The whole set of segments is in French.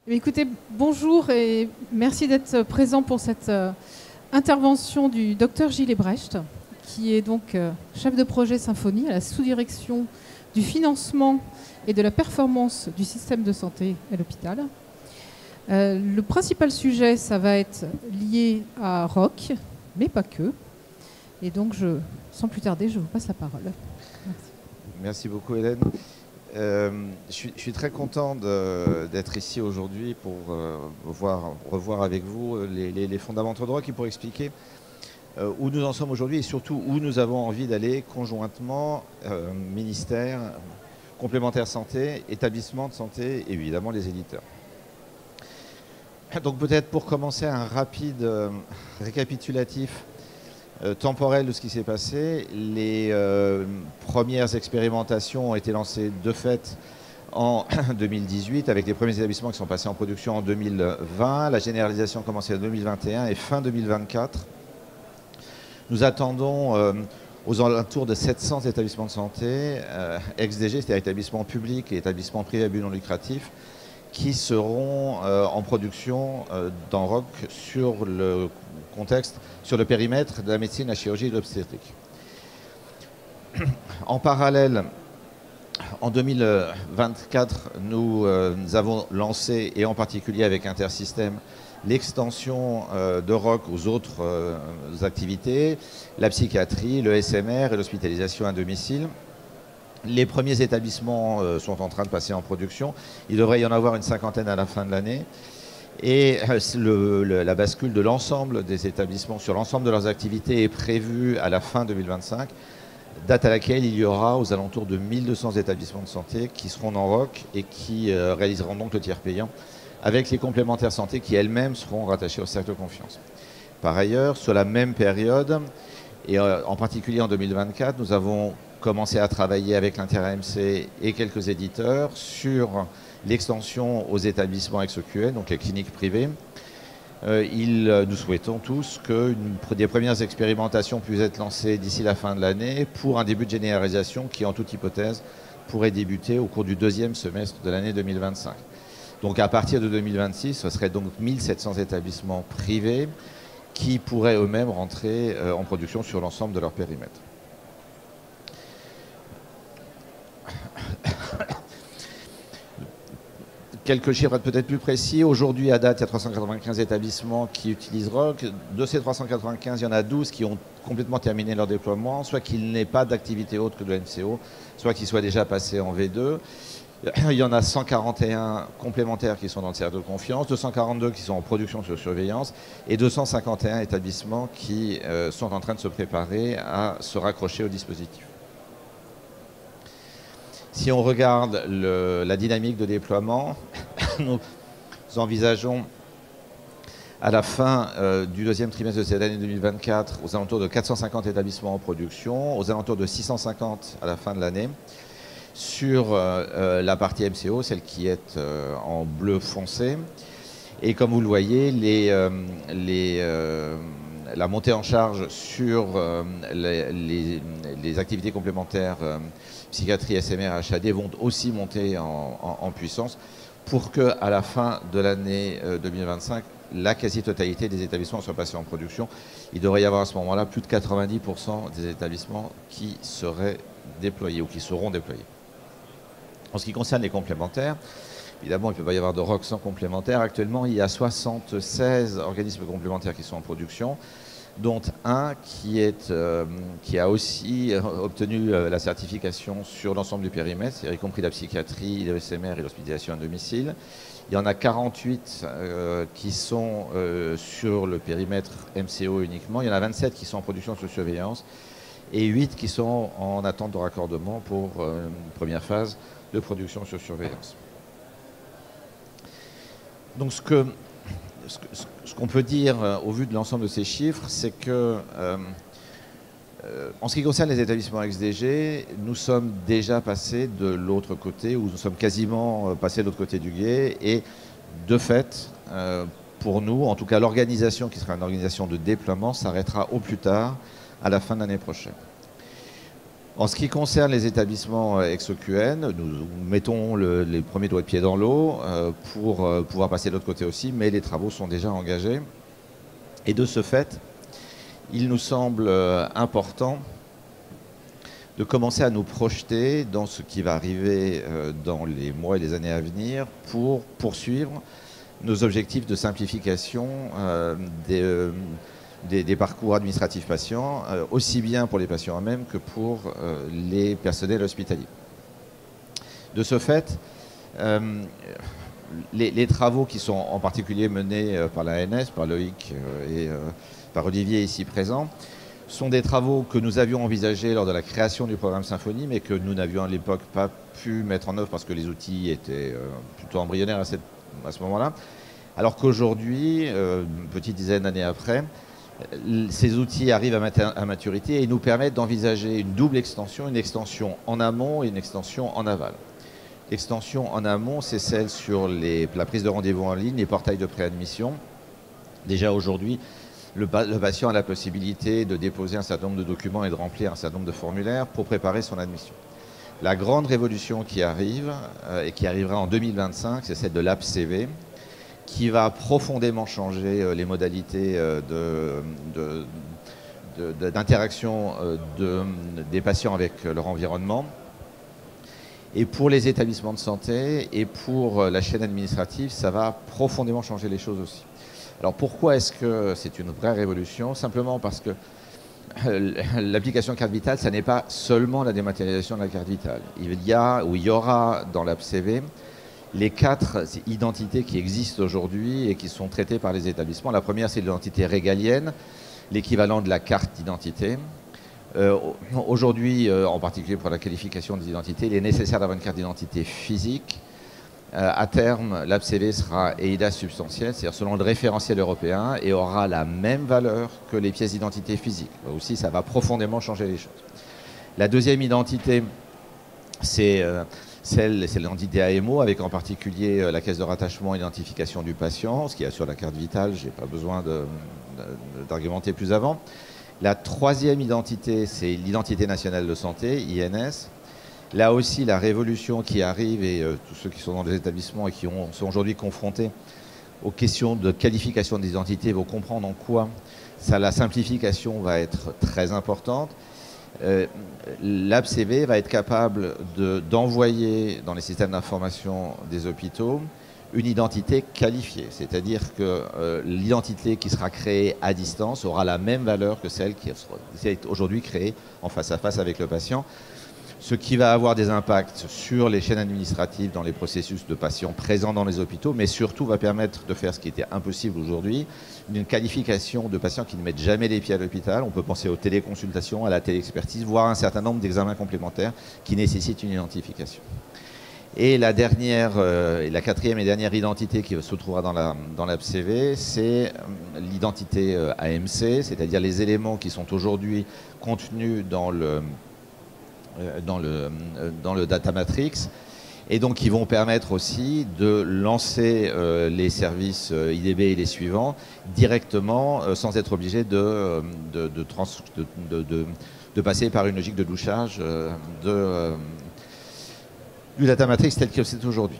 Écoutez, bonjour et merci d'être présent pour cette intervention du docteur Gilles Ebrecht, qui est donc chef de projet Symphonie à la sous-direction du financement et de la performance du système de santé à l'hôpital. Le principal sujet, ça va être lié à ROC, mais pas que. Et donc, sans plus tarder, je vous passe la parole. Merci. Merci beaucoup, Hélène. Je suis très content d'être ici aujourd'hui pour revoir avec vous les fondamentaux de ROC et pour expliquer où nous en sommes aujourd'hui et surtout où nous avons envie d'aller conjointement, ministère, complémentaire santé, établissement de santé et évidemment les éditeurs. Donc peut-être pour commencer un rapide récapitulatif temporel de ce qui s'est passé. Les premières expérimentations ont été lancées de fait en 2018 avec les premiers établissements qui sont passés en production en 2020. La généralisation a commencé en 2021 et fin 2024. Nous attendons aux alentours de 700 établissements de santé, ex-DG, c'est-à-dire établissements publics et établissements privés à but non lucratif, qui seront en production dans ROC sur le contexte, sur le périmètre de la médecine, la chirurgie et l'obstétrique. En parallèle, en 2024, nous avons lancé, et en particulier avec Intersystem, l'extension de ROC aux autres activités, la psychiatrie, le SMR et l'hospitalisation à domicile. Les premiers établissements sont en train de passer en production. Il devrait y en avoir une cinquantaine à la fin de l'année. Et la bascule de l'ensemble des établissements sur l'ensemble de leurs activités est prévue à la fin 2025, date à laquelle il y aura aux alentours de 1200 établissements de santé qui seront en ROC et qui réaliseront donc le tiers payant, avec les complémentaires santé qui elles-mêmes seront rattachées au cercle de confiance. Par ailleurs, sur la même période, et en particulier en 2024, nous avons commencé à travailler avec l'Inter-AMC et quelques éditeurs sur l'extension aux établissements ex-OQN, donc les cliniques privées. Nous souhaitons tous que des premières expérimentations puissent être lancées d'ici la fin de l'année pour un début de généralisation qui, en toute hypothèse, pourrait débuter au cours du deuxième semestre de l'année 2025. Donc à partir de 2026, ce serait donc 1700 établissements privés qui pourraient eux-mêmes rentrer en production sur l'ensemble de leur périmètre. Quelques chiffres peut-être plus précis. Aujourd'hui, à date, il y a 395 établissements qui utilisent ROC. De ces 395, il y en a 12 qui ont complètement terminé leur déploiement, soit qu'il n'ait pas d'activité autre que de MCO, soit qu'ils soient déjà passés en V2. Il y en a 141 complémentaires qui sont dans le cercle de confiance, 242 qui sont en production sur surveillance et 251 établissements qui sont en train de se préparer à se raccrocher au dispositif. Si on regarde la dynamique de déploiement, nous envisageons à la fin du deuxième trimestre de cette année 2024 aux alentours de 450 établissements en production, aux alentours de 650 à la fin de l'année. Sur la partie MCO, celle qui est en bleu foncé. Et comme vous le voyez, la montée en charge sur les activités complémentaires psychiatrie, SMR, HAD vont aussi monter en puissance pour qu'à la fin de l'année 2025, la quasi-totalité des établissements soient passés en production. Il devrait y avoir à ce moment-là plus de 90% des établissements qui seraient déployés ou qui seront déployés. En ce qui concerne les complémentaires, évidemment, il ne peut pas y avoir de ROC sans complémentaires. Actuellement, il y a 76 organismes complémentaires qui sont en production, dont un qui a aussi obtenu la certification sur l'ensemble du périmètre, y compris la psychiatrie, le SMR et l'hospitalisation à domicile. Il y en a 48 qui sont sur le périmètre MCO uniquement. Il y en a 27 qui sont en production sous surveillance et 8 qui sont en attente de raccordement pour une première phase de production sur surveillance. Donc ce qu'on peut dire au vu de l'ensemble de ces chiffres, c'est que en ce qui concerne les établissements ex-DG, nous sommes déjà passés de l'autre côté, ou nous sommes quasiment passés de l'autre côté du gué, et de fait, pour nous, en tout cas l'organisation qui sera une organisation de déploiement s'arrêtera au plus tard à la fin de l'année prochaine. En ce qui concerne les établissements ex-OQN, nous mettons les premiers doigts de pied dans l'eau pour pouvoir passer de l'autre côté aussi, mais les travaux sont déjà engagés. Et de ce fait, il nous semble important de commencer à nous projeter dans ce qui va arriver dans les mois et les années à venir pour poursuivre nos objectifs de simplification des parcours administratifs patients, aussi bien pour les patients eux-mêmes que pour les personnels hospitaliers. De ce fait, les travaux qui sont en particulier menés par l'ANS, par Loïc et par Olivier ici présent, sont des travaux que nous avions envisagés lors de la création du programme Symphonie, mais que nous n'avions à l'époque pas pu mettre en œuvre parce que les outils étaient plutôt embryonnaires à ce moment-là. Alors qu'aujourd'hui, une petite dizaine d'années après, ces outils arrivent à maturité et nous permettent d'envisager une double extension, une extension en amont et une extension en aval. L'extension en amont, c'est celle sur la prise de rendez-vous en ligne, les portails de préadmission. Déjà aujourd'hui, le patient a la possibilité de déposer un certain nombre de documents et de remplir un certain nombre de formulaires pour préparer son admission. La grande révolution qui arrive, et qui arrivera en 2025, c'est celle de l'AppCV, qui va profondément changer les modalités d'interaction des patients avec leur environnement. Et pour les établissements de santé et pour la chaîne administrative, ça va profondément changer les choses aussi. Alors pourquoi est-ce que c'est une vraie révolution? Simplement parce que l'application carte vitale, ça n'est pas seulement la dématérialisation de la carte vitale. Il y aura dans l'AppCV les 4 identités qui existent aujourd'hui et qui sont traitées par les établissements. La première, c'est l'identité régalienne, l'équivalent de la carte d'identité. Aujourd'hui, en particulier pour la qualification des identités, il est nécessaire d'avoir une carte d'identité physique. À terme, l'AppCV sera EIDAS substantiel, c'est-à-dire selon le référentiel européen, et aura la même valeur que les pièces d'identité physiques. Là aussi, ça va profondément changer les choses. La deuxième identité, c'est l'identité AMO, avec en particulier la caisse de rattachement et d'identification du patient, ce qui assure la carte vitale, je n'ai pas besoin d'argumenter plus avant. La troisième identité, c'est l'identité nationale de santé, INS. Là aussi, la révolution qui arrive, et tous ceux qui sont dans les établissements et qui sont aujourd'hui confrontés aux questions de qualification des identités vont comprendre en quoi la simplification va être très importante. L'AppCV va être capable d'envoyer dans les systèmes d'information des hôpitaux une identité qualifiée, c'est-à-dire que l'identité qui sera créée à distance aura la même valeur que celle qui est aujourd'hui créée en face à face avec le patient, ce qui va avoir des impacts sur les chaînes administratives dans les processus de patients présents dans les hôpitaux, mais surtout va permettre de faire ce qui était impossible aujourd'hui, une qualification de patients qui ne mettent jamais les pieds à l'hôpital. On peut penser aux téléconsultations, à la téléexpertise, voire un certain nombre d'examens complémentaires qui nécessitent une identification. Et la quatrième et dernière identité qui se trouvera dans l'AppCV, c'est l'identité AMC, c'est-à-dire les éléments qui sont aujourd'hui contenus dans le data matrix, et donc qui vont permettre aussi de lancer les services IDB et les suivants directement sans être obligé de passer par une logique de douchage du data matrix tel que c'est aujourd'hui.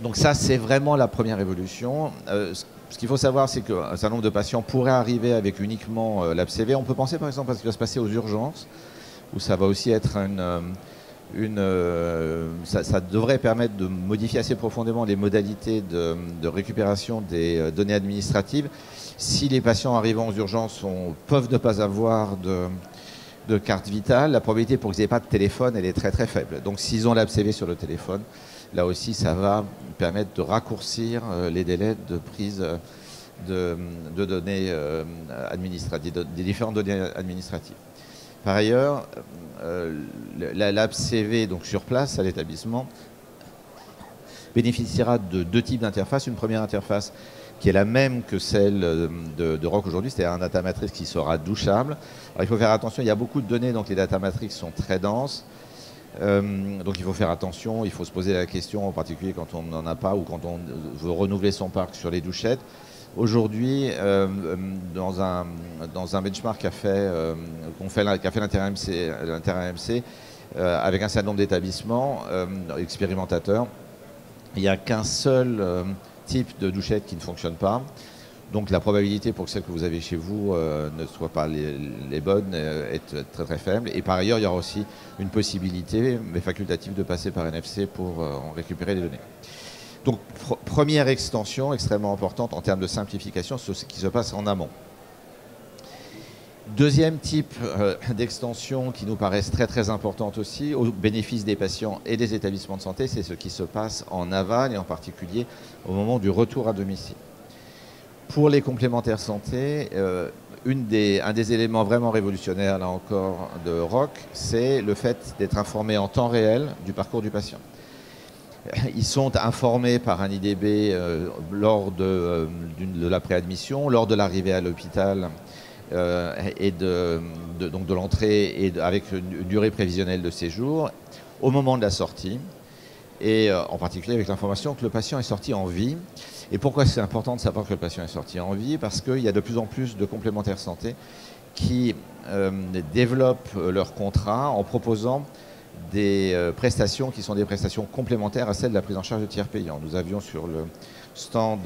Donc ça, c'est vraiment la première évolution. Ce qu'il faut savoir, c'est qu'un certain nombre de patients pourraient arriver avec uniquement l'AppCV. On peut penser par exemple à ce qui va se passer aux urgences, où ça va aussi être ça devrait permettre de modifier assez profondément les modalités de récupération des données administratives. Si les patients arrivant aux urgences peuvent ne pas avoir de carte vitale, la probabilité pour qu'ils n'aient pas de téléphone, elle est très très faible. Donc s'ils ont l'AppCV sur le téléphone, là aussi ça va permettre de raccourcir les délais de prise de données administratives, des différentes données administratives. Par ailleurs, l'AppCV, donc sur place à l'établissement, bénéficiera de 2 types d'interfaces. Une première interface qui est la même que celle de ROC aujourd'hui, c'est-à-dire un data matrix qui sera douchable. Alors, il faut faire attention, il y a beaucoup de données, donc les data matrix sont très denses. Donc il faut faire attention, il faut se poser la question, en particulier quand on n'en a pas ou quand on veut renouveler son parc sur les douchettes, Aujourd'hui, dans un benchmark qu'a fait l'Inter-AMC avec un certain nombre d'établissements expérimentateurs, il n'y a qu'un seul type de douchette qui ne fonctionne pas. Donc la probabilité pour que celles que vous avez chez vous ne soient pas les bonnes est très très faible. Et par ailleurs, il y aura aussi une possibilité, mais facultative, de passer par NFC pour en récupérer les données. Donc première extension extrêmement importante en termes de simplification, c'est ce qui se passe en amont. Deuxième type d'extension qui nous paraissent très très importante aussi, au bénéfice des patients et des établissements de santé, c'est ce qui se passe en aval et en particulier au moment du retour à domicile. Pour les complémentaires santé, un des éléments vraiment révolutionnaires, là encore, de ROC, c'est le fait d'être informé en temps réel du parcours du patient. Ils sont informés par un IDB lors de la préadmission, lors de l'arrivée à l'hôpital et donc de l'entrée et avec une durée prévisionnelle de séjour, au moment de la sortie, et en particulier avec l'information que le patient est sorti en vie. Et pourquoi c'est important de savoir que le patient est sorti en vie? Parce qu'il y a de plus en plus de complémentaires santé qui développent leur contrat en proposant des prestations qui sont des prestations complémentaires à celles de la prise en charge de tiers payants. Nous avions sur le stand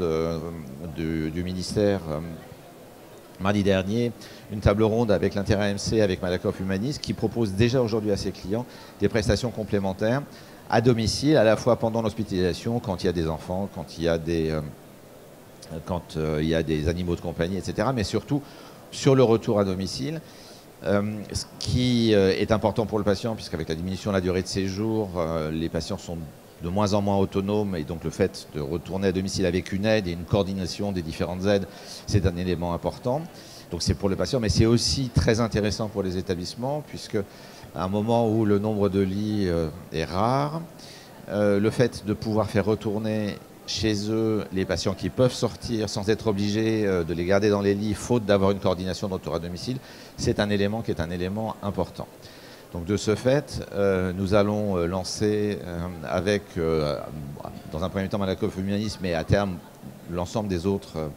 du ministère mardi dernier une table ronde avec l'Inter-AMC, avec Malakoff Humanis, qui propose déjà aujourd'hui à ses clients des prestations complémentaires à domicile, à la fois pendant l'hospitalisation, quand il y a des enfants, quand il y a des animaux de compagnie, etc., mais surtout sur le retour à domicile. Ce qui est important pour le patient, puisqu'avec la diminution de la durée de séjour, les patients sont de moins en moins autonomes, et donc le fait de retourner à domicile avec une aide et une coordination des différentes aides, c'est un élément important. Donc c'est pour le patient, mais c'est aussi très intéressant pour les établissements, puisque à un moment où le nombre de lits est rare, le fait de pouvoir faire retourner chez eux les patients qui peuvent sortir sans être obligés de les garder dans les lits, faute d'avoir une coordination de retour à domicile, c'est un élément qui est un élément important. Donc de ce fait, nous allons lancer avec, dans un premier temps, Malakoff Humanis, mais à terme, l'ensemble des autres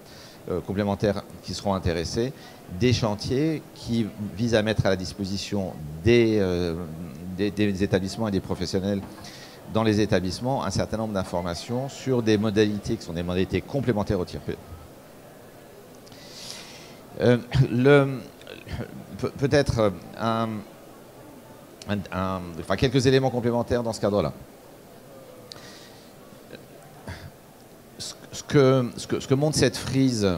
complémentaires qui seront intéressés, des chantiers qui visent à mettre à la disposition des établissements et des professionnels dans les établissements un certain nombre d'informations sur des modalités qui sont des modalités complémentaires au tiers payant. Peut-être quelques éléments complémentaires dans ce cadre-là. Ce que montre cette frise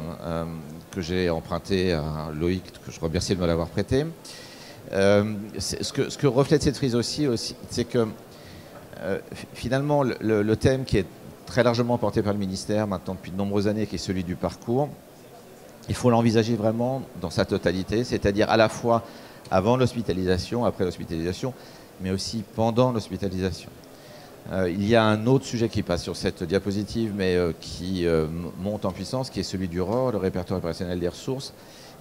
que j'ai empruntée à Loïc, que je remercie de me l'avoir prêtée, ce que reflète cette frise aussi c'est que finalement le thème qui est très largement porté par le ministère maintenant depuis de nombreuses années, qui est celui du parcours, il faut l'envisager vraiment dans sa totalité, c'est-à-dire à la fois avant l'hospitalisation, après l'hospitalisation, mais aussi pendant l'hospitalisation. Il y a un autre sujet qui passe sur cette diapositive, mais qui monte en puissance, qui est celui du ROR, le répertoire opérationnel des ressources,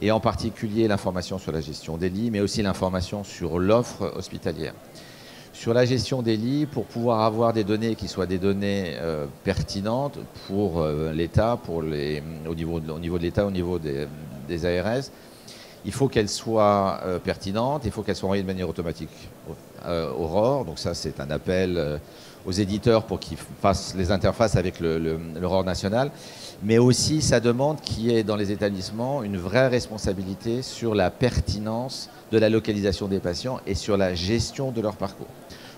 et en particulier l'information sur la gestion des lits, mais aussi l'information sur l'offre hospitalière. Sur la gestion des lits, pour pouvoir avoir des données qui soient des données pertinentes pour l'État, au niveau de l'État, au niveau des ARS, il faut qu'elles soient pertinentes, il faut qu'elles soient envoyées de manière automatique au ROR. Donc ça, c'est un appel aux éditeurs pour qu'ils fassent les interfaces avec le ROR national. Mais aussi, ça demande qu'il y ait dans les établissements une vraie responsabilité sur la pertinence de la localisation des patients et sur la gestion de leur parcours.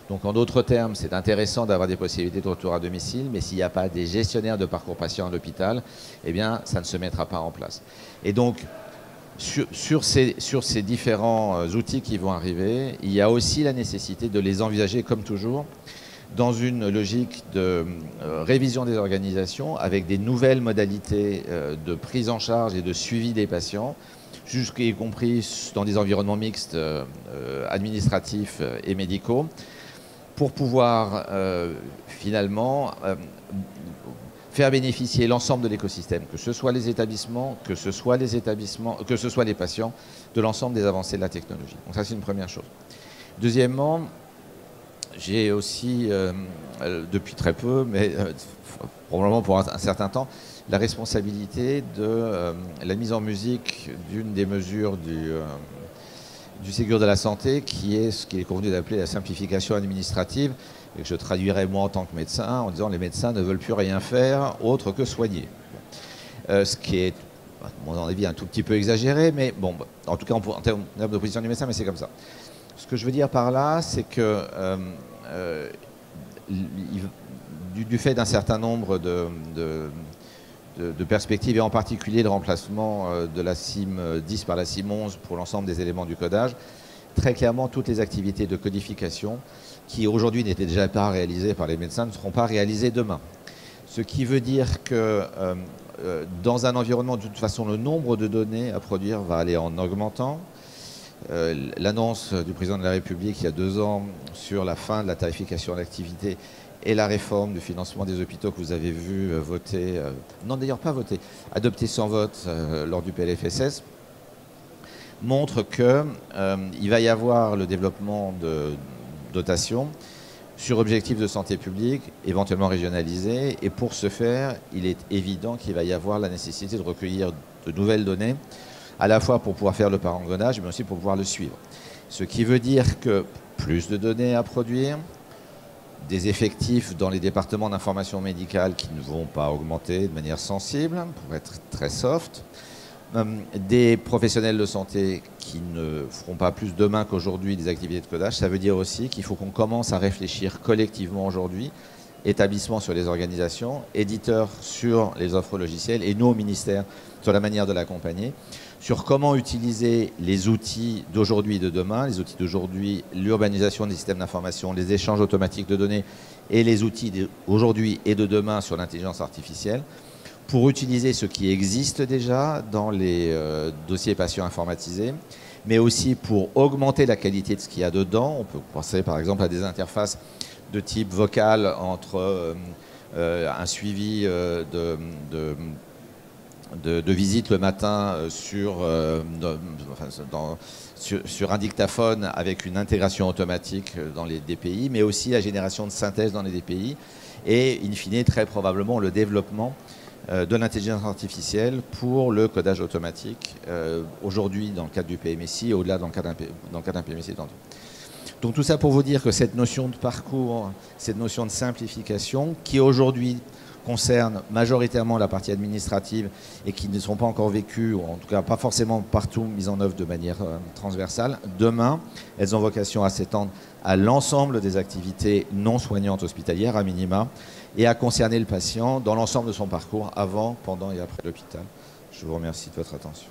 Donc en d'autres termes, c'est intéressant d'avoir des possibilités de retour à domicile, mais s'il n'y a pas des gestionnaires de parcours patient à l'hôpital, eh bien, ça ne se mettra pas en place. Et donc, sur ces différents outils qui vont arriver, il y a aussi la nécessité de les envisager, comme toujours, dans une logique de révision des organisations, avec des nouvelles modalités de prise en charge et de suivi des patients, jusqu'y compris dans des environnements mixtes administratifs et médicaux, pour pouvoir finalement faire bénéficier l'ensemble de l'écosystème, que ce soit les établissements, que ce soit les patients, de l'ensemble des avancées de la technologie. Donc ça, c'est une première chose. Deuxièmement, j'ai aussi depuis très peu, mais probablement pour un certain temps, la responsabilité de la mise en musique d'une des mesures du Ségur de la santé, qui est ce qu'il est convenu d'appeler la simplification administrative, et que je traduirais moi en tant que médecin en disant les médecins ne veulent plus rien faire autre que soigner. Ce qui est, à mon avis, un tout petit peu exagéré, mais bon, en tout cas en termes de position du médecin, mais c'est comme ça. Ce que je veux dire par là, c'est que du fait d'un certain nombre de perspectives, et en particulier le remplacement de la CIM 10 par la CIM 11 pour l'ensemble des éléments du codage, très clairement, toutes les activités de codification qui aujourd'hui n'étaient déjà pas réalisées par les médecins ne seront pas réalisées demain. Ce qui veut dire que dans un environnement, de toute façon, le nombre de données à produire va aller en augmentant. L'annonce du président de la République il y a 2 ans sur la fin de la tarification d'activité et la réforme du financement des hôpitaux que vous avez vu voter, non d'ailleurs pas voter, adopter sans vote lors du PLFSS, montre qu'il va y avoir le développement de dotations sur objectifs de santé publique, éventuellement régionalisés, et pour ce faire, il est évident qu'il va y avoir la nécessité de recueillir de nouvelles données, à la fois pour pouvoir faire le parangonnage, mais aussi pour pouvoir le suivre. Ce qui veut dire que plus de données à produire, des effectifs dans les départements d'information médicale qui ne vont pas augmenter de manière sensible, pour être très soft, des professionnels de santé qui ne feront pas plus demain qu'aujourd'hui des activités de codage. Ça veut dire aussi qu'il faut qu'on commence à réfléchir collectivement aujourd'hui, établissements sur les organisations, éditeurs sur les offres logicielles et nous au ministère sur la manière de l'accompagner, sur comment utiliser les outils d'aujourd'hui et de demain, les outils d'aujourd'hui, l'urbanisation des systèmes d'information, les échanges automatiques de données et les outils d'aujourd'hui et de demain sur l'intelligence artificielle, pour utiliser ce qui existe déjà dans les dossiers patients informatisés, mais aussi pour augmenter la qualité de ce qu'il y a dedans. On peut penser par exemple à des interfaces de type vocal entre un suivi de visite le matin sur un dictaphone avec une intégration automatique dans les DPI, mais aussi la génération de synthèse dans les DPI et, in fine, très probablement le développement de l'intelligence artificielle pour le codage automatique, aujourd'hui dans le cadre du PMSI et au-delà dans le cadre d'un PMSI étendu. Donc tout ça pour vous dire que cette notion de parcours, cette notion de simplification, qui aujourd'hui concerne majoritairement la partie administrative et qui ne sont pas encore vécues, ou en tout cas pas forcément partout mises en œuvre de manière transversale, demain, elles ont vocation à s'étendre à l'ensemble des activités non soignantes hospitalières, à minima, et à concerner le patient dans l'ensemble de son parcours, avant, pendant et après l'hôpital. Je vous remercie de votre attention.